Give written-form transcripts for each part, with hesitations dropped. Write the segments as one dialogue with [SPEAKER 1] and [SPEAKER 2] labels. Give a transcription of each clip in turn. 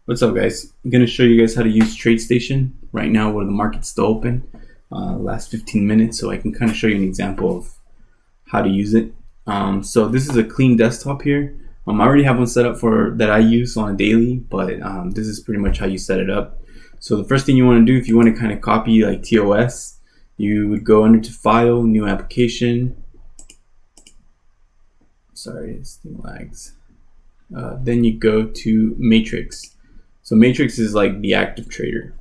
[SPEAKER 1] What's up, guys? I'm going to show you guys how to use TradeStation right now where the market's still open, last 15 minutes, so I can kind of show you an example of how to use it. So this is a clean desktop here. I already have one set up for that I use on a daily, but this is pretty much how you set it up. So the first thing you want to do, if you want to kind of copy like TOS, you would go under to File, New Application. Sorry, this thing lags. Then you go to Matrix. So Matrix is like the active trader.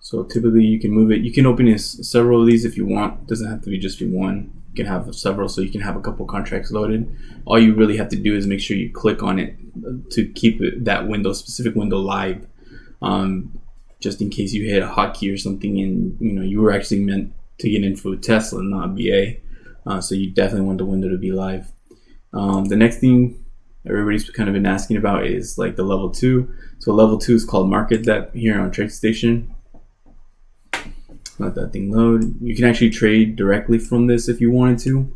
[SPEAKER 1] So typically you can move it. You can open several of these if you want. It doesn't have to be just one. You can have several, so you can have a couple contracts loaded. All you really have to do is make sure you click on it to keep that specific window live. Just in case you hit a hotkey or something and you were actually meant to get in for Tesla, not BA. So you definitely want the window to be live. The next thing everybody's kind of been asking about is like the level 2. So level 2 is called Market Depth here on TradeStation. Let that thing load. You can actually trade directly from this if you wanted to.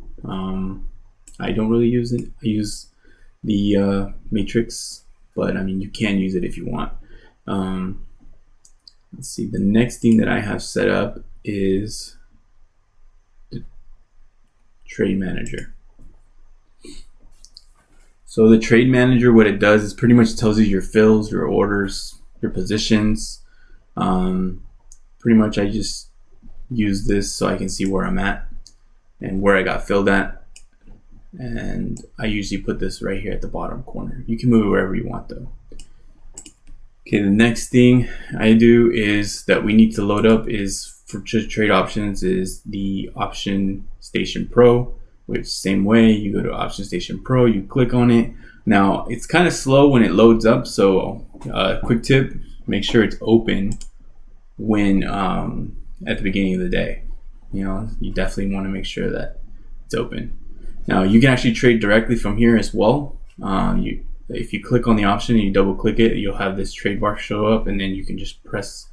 [SPEAKER 1] I don't really use it. I use the Matrix, but I mean you can use it if you want. Let's see. The next thing that I have set up is the Trade Manager. So the Trade Manager, what it does is pretty much tells you your fills, your orders, your positions. Pretty much I just use this so I can see where I'm at and where I got filled at. And I usually put this right here at the bottom corner. You can move it wherever you want though. Okay, the next thing I do is that we need to load up is for trade options is the Option Station Pro. Which same way, you go to Option Station Pro, you click on it. Now it's kind of slow when it loads up, so quick tip, make sure it's open when at the beginning of the day. You definitely want to make sure that it's open. Now you can actually trade directly from here as well. If you click on the option and you double click it, you'll have this trade bar show up, and then you can just press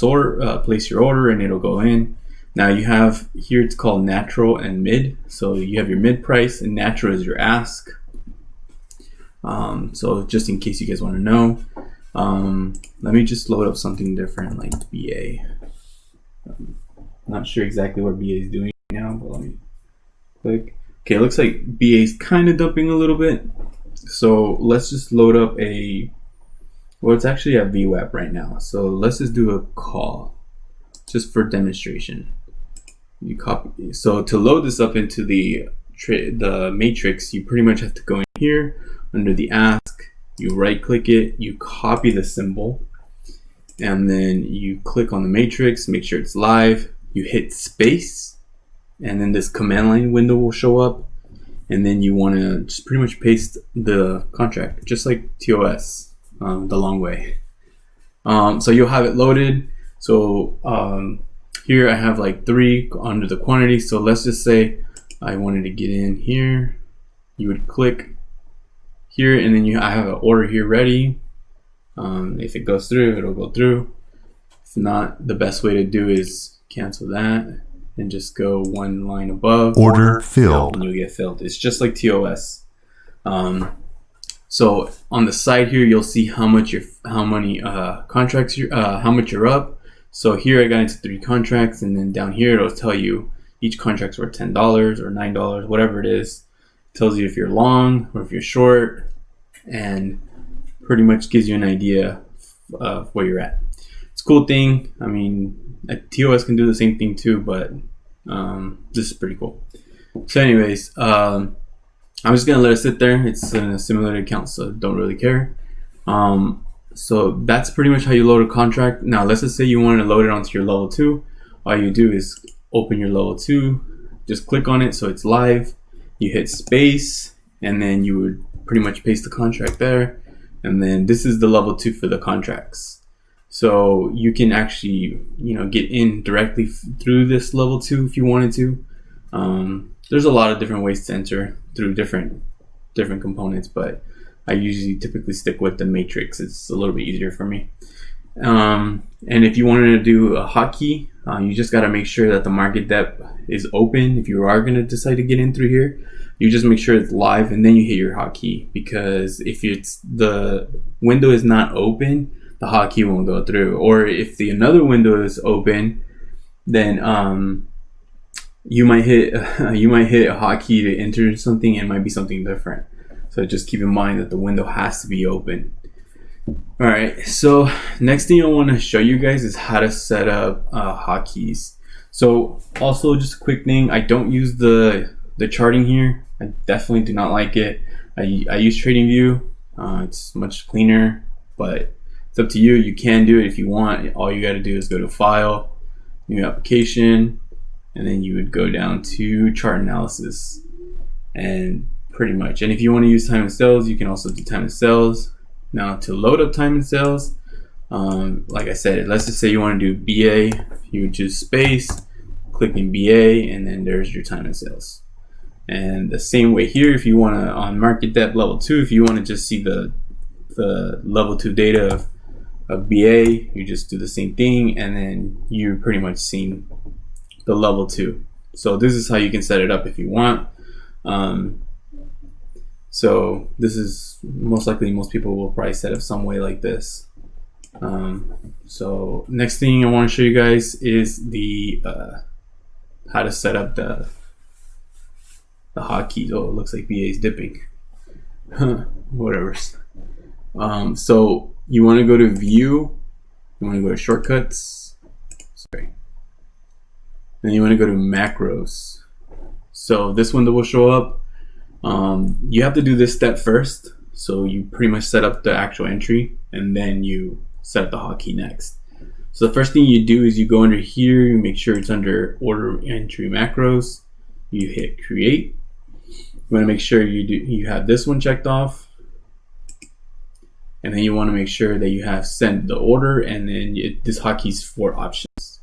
[SPEAKER 1] order, place your order, and it'll go in. Now you have here, it's called natural and mid. So you have your mid price and natural is your ask. So just in case you guys want to know, let me just load up something different like BA. Not sure exactly what BA is doing now, but let me click. Okay, it looks like BA is kind of dumping a little bit. So let's just load up it's actually a VWAP right now. So let's just do a call just for demonstration. You copy. So to load this up into the matrix, you pretty much have to go in here under the ask. You right click it, you copy the symbol, and then you click on the matrix, make sure it's live. You hit space, and then this command line window will show up, and then you want to just pretty much paste the contract, just like TOS, the long way. So you'll have it loaded. So here I have like 3 under the quantity. So let's just say I wanted to get in here. You would click here, and then I have an order here ready. If it goes through, it'll go through. If not, the best way to do is cancel that and just go one line above.
[SPEAKER 2] Order filled.
[SPEAKER 1] And you'll get filled. It's just like TOS. So on the side here, you'll see how much contracts how much you're up. So here I got into 3 contracts, and then down here it'll tell you each contract's worth $10 or $9, whatever it is. It tells you if you're long or if you're short, and pretty much gives you an idea of where you're at. It's a cool thing. I mean, TOS can do the same thing too, but this is pretty cool. So anyways, I'm just gonna let it sit there. It's a simulated account, so don't really care. So that's pretty much how you load a contract. Now let's just say you want to load it onto your level 2. All you do is open your level 2, just click on it so it's live. You hit space, and then you would pretty much paste the contract there. And then this is the level 2 for the contracts. So you can actually get in directly through this level 2 if you wanted to. There's a lot of different ways to enter through different components, but I usually typically stick with the matrix. It's a little bit easier for me. And if you wanted to do a hotkey, you just got to make sure that the market depth is open. If you are going to decide to get in through here, you just make sure it's live and then you hit your hotkey, because if it's the window is not open, the hotkey won't go through. Or if the another window is open, then you might hit a hotkey to enter something, and it might be something different. So just keep in mind that the window has to be open. All right, so next thing I want to show you guys is how to set up hotkeys. So also just a quick thing, I don't use the charting here. I definitely do not like it. I use TradingView. It's much cleaner, but it's up to you. You can do it if you want. All you got to do is go to File, New Application, and then you would go down to Chart Analysis, and pretty much. And if you want to use time and sales, you can also do time and sales. Now to load up time and sales, like I said, let's just say you want to do BA, you would just space, click in BA, and then there's your time and sales. And the same way here, if you want to, on market depth level 2, if you want to just see the level 2 data of BA, you just do the same thing, and then you're pretty much seeing the level 2. So this is how you can set it up if you want. So this is most likely, most people will probably set up some way like this. So next thing I want to show you guys is the how to set up the hotkeys. Oh, it looks like BA is dipping. Whatever. So you want to go to View. You want to go to Shortcuts. Sorry. Then you want to go to Macros. So this window will show up. You have to do this step first. So you pretty much set up the actual entry, and then you set up the hotkey next. So the first thing you do is you go under here, you make sure it's under Order Entry Macros. You hit Create. You want to make sure you have this one checked off, and then you want to make sure that you have Send the order, and then this hotkey's 4 options.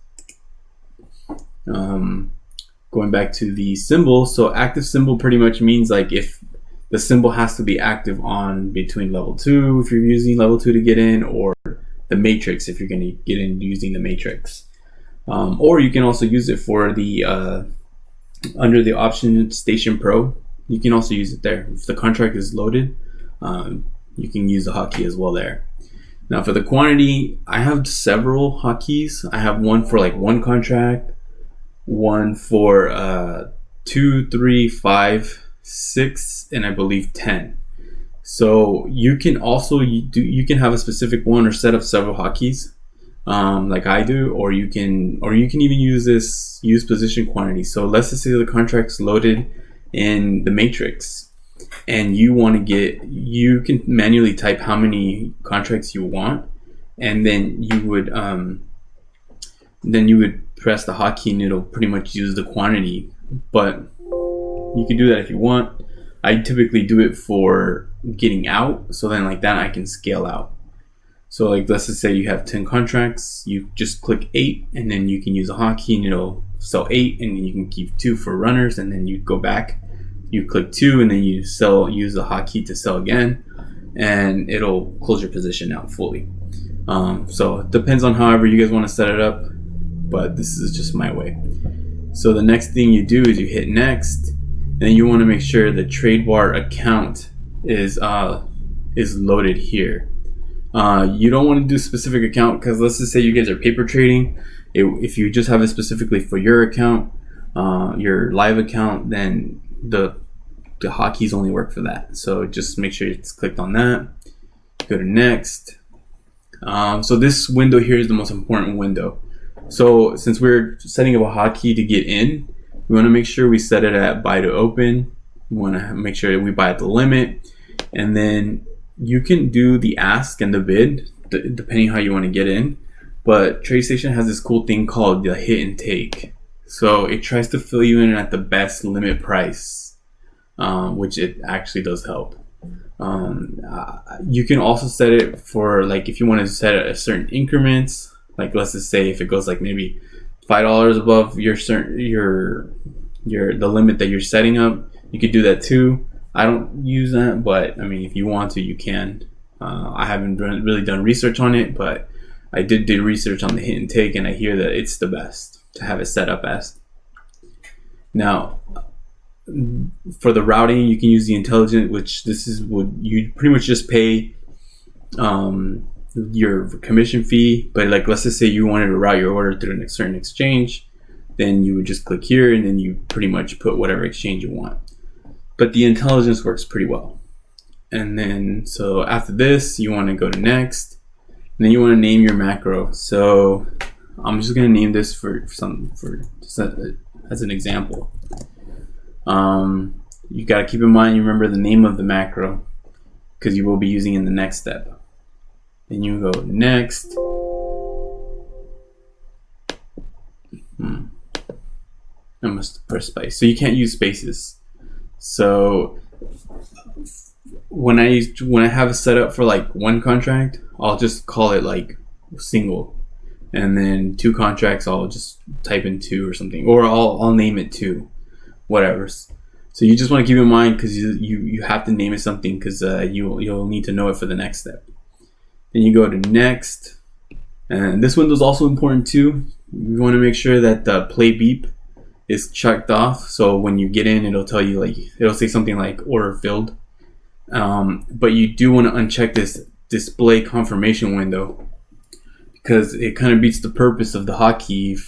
[SPEAKER 1] Going back to the symbol, so active symbol pretty much means like if the symbol has to be active on between level 2 if you're using level 2 to get in, or the matrix if you're going to get in using the matrix. Or you can also use it for the under the option Station Pro. You can also use it there. If the contract is loaded, you can use the hotkey as well there. Now for the quantity, I have several hotkeys. I have one for like 1 contract, one for 2, 3, 5, 6, and I believe 10. So you can also you can have a specific one or set up several hotkeys, like I do, or you can even use position quantity. So let's just say the contract's loaded in the matrix, and you can manually type how many contracts you want, and then you would press the hotkey and it'll pretty much use the quantity. But you can do that if you want. I typically do it for getting out, so then like that I can scale out. So like let's just say you have 10 contracts, you just click 8, and then you can use a hotkey and it'll sell 8, and then you can keep 2 for runners, and then you go back, you click 2, and then you use the hotkey to sell again, and it'll close your position out fully. So it depends on however you guys want to set it up, but this is just my way. So the next thing you do is you hit next, and you want to make sure the trade bar account is loaded here. You don't want to do specific account, because let's just say you guys are paper trading. If you just have it specifically for your account, your live account, then the hotkeys only work for that. So just make sure it's clicked on that. Go to next. So this window here is the most important window. So since we're setting up a hotkey to get in, we want to make sure we set it at buy to open. We want to make sure that we buy at the limit, and then you can do the ask and the bid depending how you want to get in. But TradeStation has this cool thing called the hit and take. So it tries to fill you in at the best limit price, which it actually does help. You can also set it for, like, if you want to set it at certain increments. Like let's just say if it goes like maybe $5 above the limit that you're setting up, you could do that too. I don't use that, but I mean, if you want to, you can. I haven't really done research on it, but I did research on the hit and take, and I hear that it's the best to have it set up as. Now, for the routing, you can use the intelligent, which this is what you pretty much just pay your commission fee. But like, let's just say you wanted to route your order through a certain exchange, then you would just click here, and then you pretty much put whatever exchange you want. But the intelligence works pretty well. And then, so after this, you want to go to next, and then you want to name your macro. So I'm just going to name this as an example. You got to keep in mind, you remember the name of the macro, because you will be using in the next step. Then you go next. I must press space. So you can't use spaces. So when I have it set up for like one contract, I'll just call it like single, and then 2 contracts I'll just type in 2 or something, or I'll name it 2, whatever. So you just want to keep in mind, because you have to name it something, because you'll need to know it for the next step. Then you go to next, and this window is also important too. You want to make sure that the play beep is checked off, so when you get in, it'll tell you, like, it'll say something like order filled. But you do want to uncheck this display confirmation window, because it kind of beats the purpose of the hotkey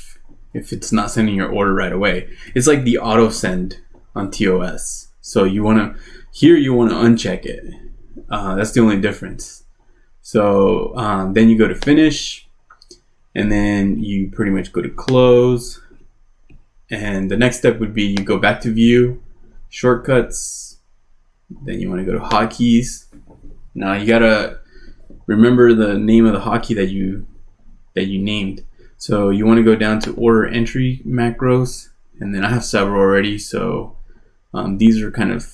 [SPEAKER 1] if it's not sending your order right away. It's like the auto send on TOS. So you want to uncheck it. That's the only difference. So then you go to finish, and then you pretty much go to close. And the next step would be you go back to view, shortcuts, then you want to go to hotkeys. Now you gotta remember the name of the hotkey that you named. So you want to go down to order entry macros, and then I have several already. So these are kind of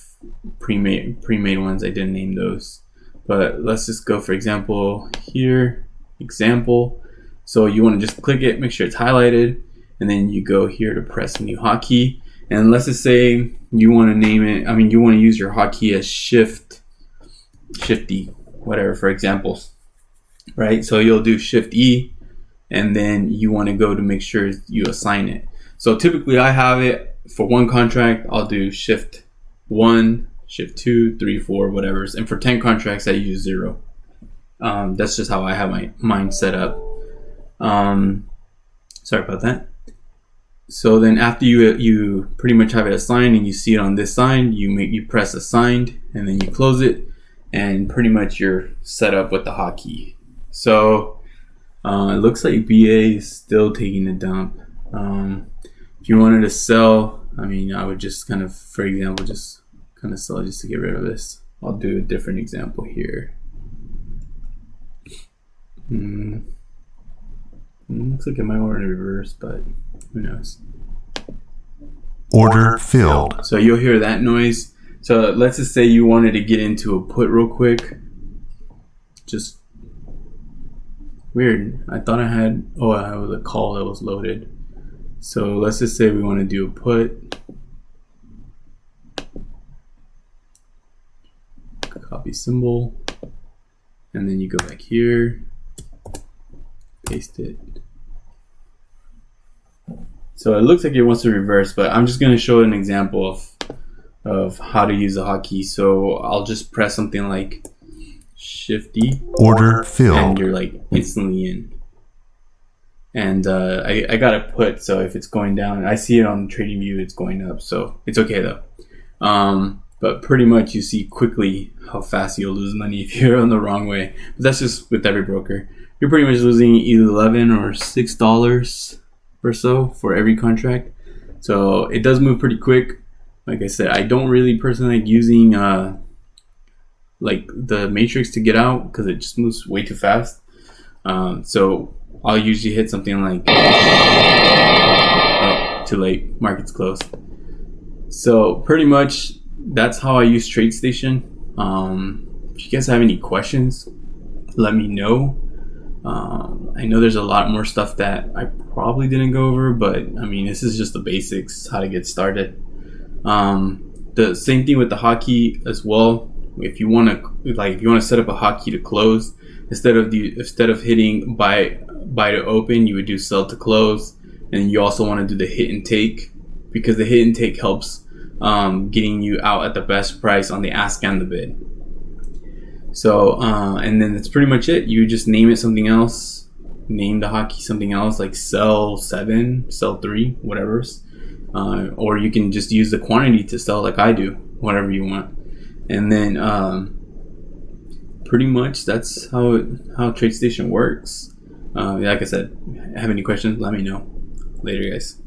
[SPEAKER 1] pre-made ones. I didn't name those, but let's just go for example here, example. So you want to just click it, make sure it's highlighted, and then you go here to press a new hotkey. And let's just say you want to name it, you want to use your hotkey as Shift E, whatever, for examples, right? So you'll do Shift E, and then you want to go to make sure you assign it. So typically I have it for one contract, I'll do Shift 1, Shift 2, 3, 4, whatever. And for 10 contracts, I use 0. That's just how I have mine set up. Sorry about that. So then after you pretty much have it assigned and you see it on this sign, you press assigned, and then you close it, and pretty much you're set up with the hotkey. So it looks like BA is still taking a dump. If you wanted to sell, I would just kind of, for example, just kind of sell just to get rid of this. I'll do a different example here. Looks like it might want to reverse, but who knows?
[SPEAKER 2] Order filled.
[SPEAKER 1] So you'll hear that noise. So let's just say you wanted to get into a put real quick. Just weird. I thought I had, I was a call that was loaded. So let's just say we want to do a put. Copy symbol. And then you go back here. Paste it. So it looks like it wants to reverse, but I'm just going to show an example of how to use the hotkey. So I'll just press something like Shift D.
[SPEAKER 2] Order filled.
[SPEAKER 1] And you're like instantly in. And I got it put, so if it's going down, I see it on Trading View, it's going up, so it's okay though. But pretty much you see quickly how fast you'll lose money if you're on the wrong way. But that's just with every broker. You're pretty much losing either $11 or $6 or so for every contract. So it does move pretty quick. Like I said, I don't really personally like using like the matrix to get out, because it just moves way too fast. So I'll usually hit something like, oh, too late, market's closed. So pretty much that's how I use TradeStation. If you guys have any questions, let me know. I know there's a lot more stuff that I probably didn't go over, but this is just the basics, how to get started. The same thing with the hotkey as well. If you want to set up a hotkey to close, instead of hitting buy buy to open, you would do sell to close, and you also want to do the hit and take, because the hit and take helps getting you out at the best price on the ask and the bid. So and then that's pretty much it. You just name it something else, name the hotkey something else, like sell 7, sell 3, whatever. Or you can just use the quantity to sell, like I do, whatever you want. And then pretty much that's how TradeStation works. Like I said, have any questions, let me know. Later, guys.